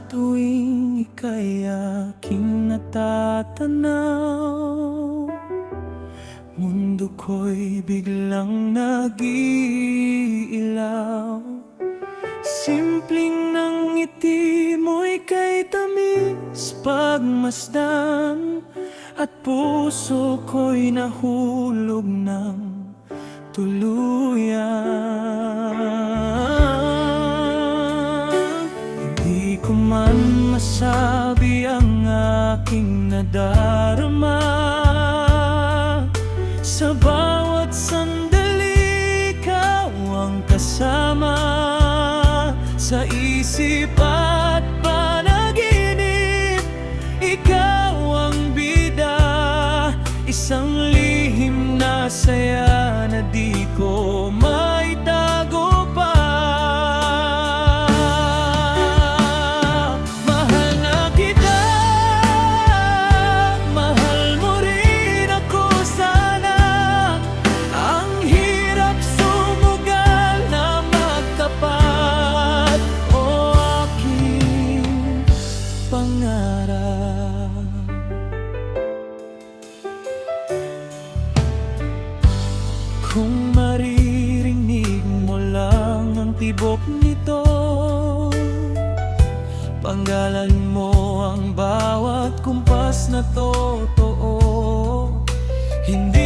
tuwing ika'y aking natatanaw, mundo ko'y biglang nag-iilaw. Simpleng ng ngiti mo'y kay tamis pagmasdan, at puso ko'y nahulog ng tuluyan. Hindi ko man masabi ang aking nadarama, sa bawat sandali ikaw ang kasama, sa isip at panaginip ikaw ang bida. Isang lihim na saya na di ko maitago pa. Mahal na kita, mahal mo rin ako sana. Ang hirap sumugal na magtapat, o aking pangarap. Kung maririnig mo lang ang tibok nito, panggalan mo ang bawat kumpas na totoo. Hindi